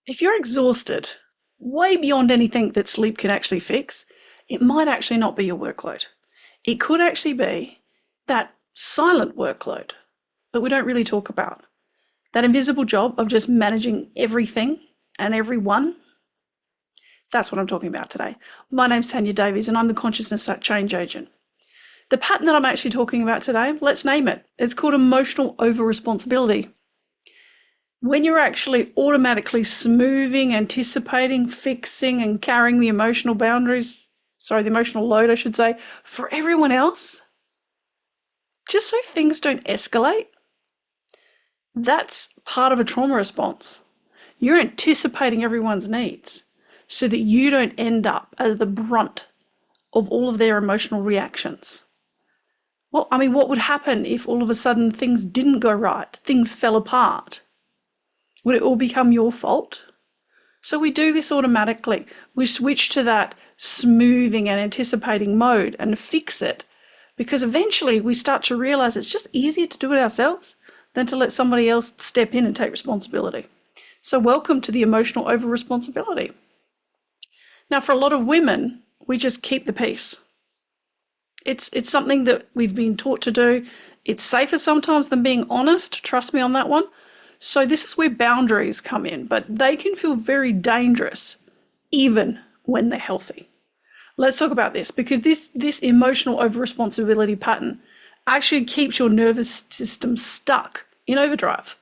If you're exhausted, way beyond anything that sleep can actually fix, it might actually not be your workload. It could actually be that silent workload that we don't really talk about. That invisible job of just managing everything and everyone. That's what I'm talking about today. My name's Tania Davies and I'm the consciousness change agent. The pattern that I'm actually talking about today, let's name it. It's called emotional over-responsibility. When you're actually automatically smoothing, anticipating, fixing, and carrying the emotional the emotional load, I should say, for everyone else, just so things don't escalate, that's part of a trauma response. You're anticipating everyone's needs so that you don't end up as the brunt of all of their emotional reactions. Well, what would happen if all of a sudden things didn't go right, things fell apart? Would it all become your fault? So we do this automatically. We switch to that smoothing and anticipating mode and fix it because eventually we start to realize it's just easier to do it ourselves than to let somebody else step in and take responsibility. So welcome to the emotional over-responsibility. Now, for a lot of women, we just keep the peace. It's something that we've been taught to do. It's safer sometimes than being honest. Trust me on that one. So this is where boundaries come in, but they can feel very dangerous even when they're healthy. Let's talk about this because this emotional over-responsibility pattern actually keeps your nervous system stuck in overdrive.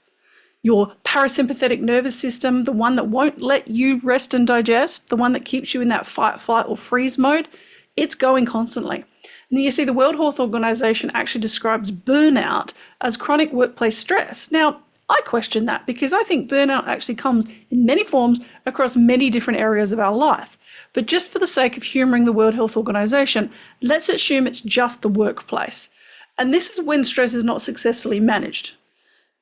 Your parasympathetic nervous system, the one that won't let you rest and digest, the one that keeps you in that fight, flight, or freeze mode, it's going constantly. And you see the World Health Organization actually describes burnout as chronic workplace stress. Now, I question that because I think burnout actually comes in many forms across many different areas of our life. But just for the sake of humouring the World Health Organization, let's assume it's just the workplace. And this is when stress is not successfully managed.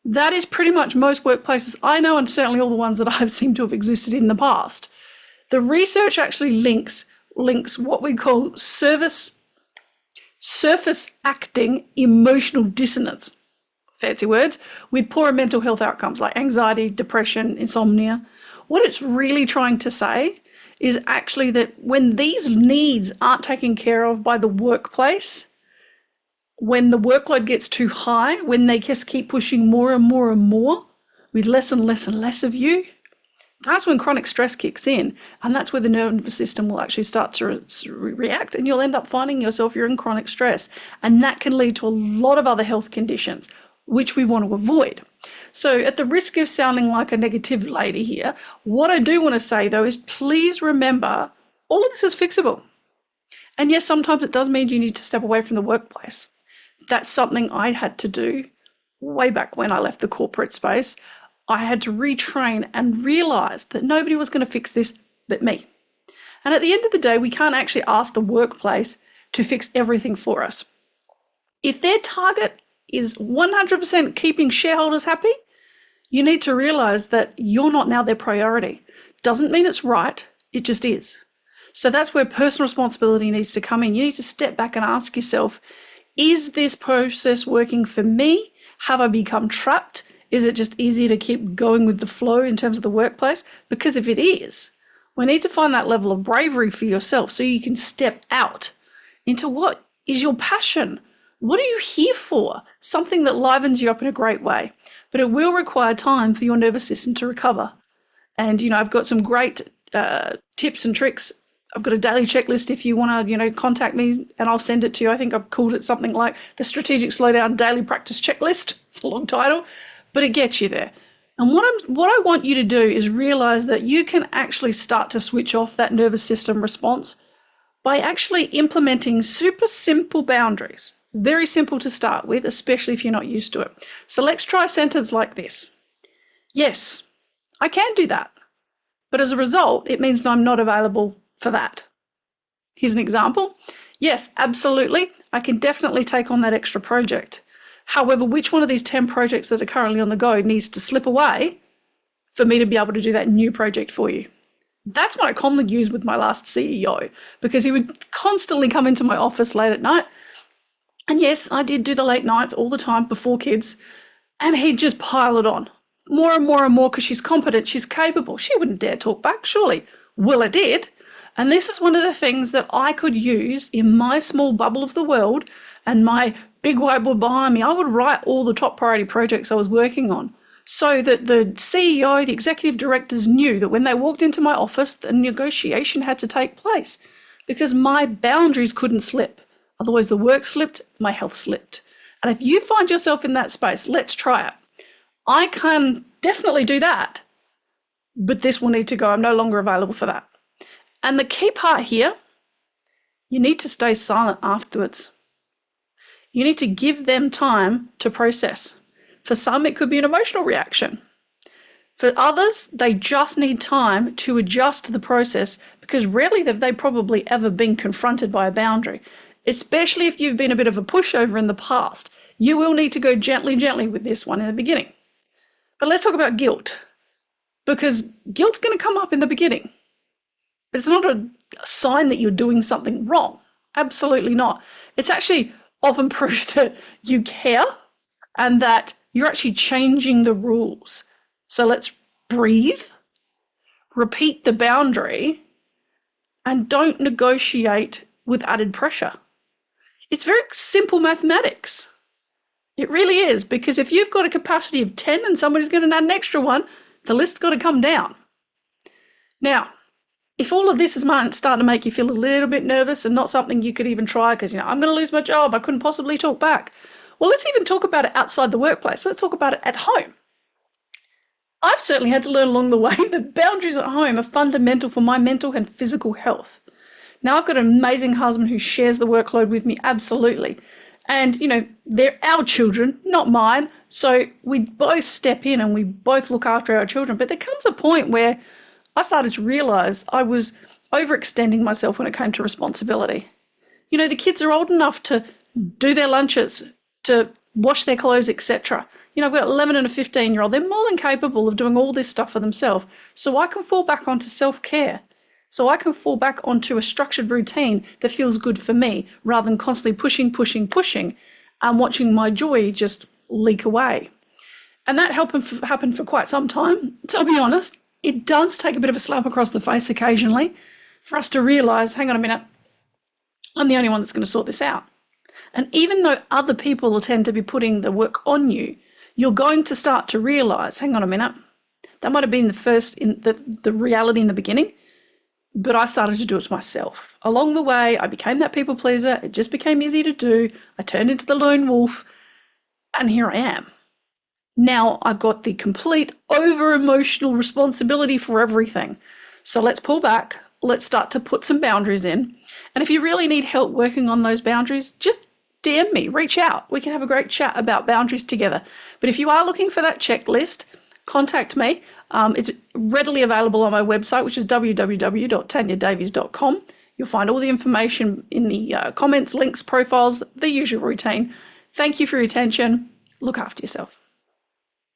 That is pretty much most workplaces I know, and certainly all the ones that I've seen to have existed in the past. The research actually links what we call surface acting emotional dissonance, fancy words, with poorer mental health outcomes like anxiety, depression, insomnia. What it's really trying to say is actually that when these needs aren't taken care of by the workplace, when the workload gets too high, when they just keep pushing more and more and more with less and less and less of you, that's when chronic stress kicks in, and that's where the nervous system will actually start to react, and you'll end up finding yourself you're in chronic stress, and that can lead to a lot of other health conditions which we want to avoid. So at the risk of sounding like a negative lady here, what I do want to say though is please remember all of this is fixable. And yes, sometimes it does mean you need to step away from the workplace. That's something I had to do way back when I left the corporate space. I had to retrain and realize that nobody was going to fix this but me. And at the end of the day, we can't actually ask the workplace to fix everything for us. If their target is 100% keeping shareholders happy, you need to realize that you're not now their priority. Doesn't mean it's right, it just is. So that's where personal responsibility needs to come in. You need to step back and ask yourself, is this process working for me? Have I become trapped? Is it just easier to keep going with the flow in terms of the workplace? Because if it is, we need to find that level of bravery for yourself so you can step out into what is your passion. What are you here for? Something that livens you up in a great way. But it will require time for your nervous system to recover. And, I've got some great tips and tricks. I've got a daily checklist if you want to, contact me and I'll send it to you. I think I've called it something like the Strategic Slowdown Daily Practice Checklist. It's a long title, but it gets you there. And what I want you to do is realize that you can actually start to switch off that nervous system response by actually implementing super simple boundaries. Very simple to start with, especially if you're not used to it. So let's try a sentence like this. Yes, I can do that. But as a result, it means I'm not available for that. Here's an example. Yes, absolutely. I can definitely take on that extra project. However, which one of these 10 projects that are currently on the go needs to slip away for me to be able to do that new project for you? That's what I commonly use with my last CEO, because he would constantly come into my office late at night. And yes, I did do the late nights all the time before kids, and he'd just pile it on. more and more and more because she's competent, she's capable. She wouldn't dare talk back, surely. Well, I did. And this is one of the things that I could use in my small bubble of the world and my big whiteboard behind me. I would write all the top priority projects I was working on so that the CEO, the executive directors knew that when they walked into my office, the negotiation had to take place because my boundaries couldn't slip. Otherwise, the work slipped, my health slipped. And if you find yourself in that space, let's try it. I can definitely do that, but this will need to go. I'm no longer available for that. And the key part here, you need to stay silent afterwards. You need to give them time to process. For some, it could be an emotional reaction. For others, they just need time to adjust to the process because rarely have they probably ever been confronted by a boundary, especially if you've been a bit of a pushover in the past. You will need to go gently with this one in the beginning. But let's talk about guilt, because guilt's going to come up in the beginning. It's not a sign that you're doing something wrong. Absolutely not. It's actually often proof that you care and that you're actually changing the rules. So let's breathe, repeat the boundary, and don't negotiate with added pressure. It's very simple mathematics. It really is, because if you've got a capacity of 10 and somebody's going to add an extra one, the list's got to come down. Now, if all of this is starting to make you feel a little bit nervous and not something you could even try because, I'm going to lose my job, I couldn't possibly talk back. Well, let's even talk about it outside the workplace. Let's talk about it at home. I've certainly had to learn along the way that boundaries at home are fundamental for my mental and physical health. Now, I've got an amazing husband who shares the workload with me, absolutely. And, they're our children, not mine. So we both step in and we both look after our children. But there comes a point where I started to realise I was overextending myself when it came to responsibility. The kids are old enough to do their lunches, to wash their clothes, etc. I've got 11 and a 15-year-old. They're more than capable of doing all this stuff for themselves. So I can fall back onto self-care. So I can fall back onto a structured routine that feels good for me rather than constantly pushing and watching my joy just leak away. And that happened for quite some time. To be honest, it does take a bit of a slap across the face occasionally for us to realise, hang on a minute, I'm the only one that's going to sort this out. And even though other people will tend to be putting the work on you, you're going to start to realise, hang on a minute, that might have been the reality in the beginning, but I started to do it myself. Along the way, I became that people pleaser. It just became easy to do. I turned into the lone wolf, and here I am. Now I've got the complete over-emotional responsibility for everything. So let's pull back. Let's start to put some boundaries in. And if you really need help working on those boundaries, just DM me, reach out. We can have a great chat about boundaries together. But if you are looking for that checklist, contact me. It's readily available on my website, which is www.taniadavies.com. You'll find all the information in the comments, links, profiles, the usual routine. Thank you for your attention. Look after yourself.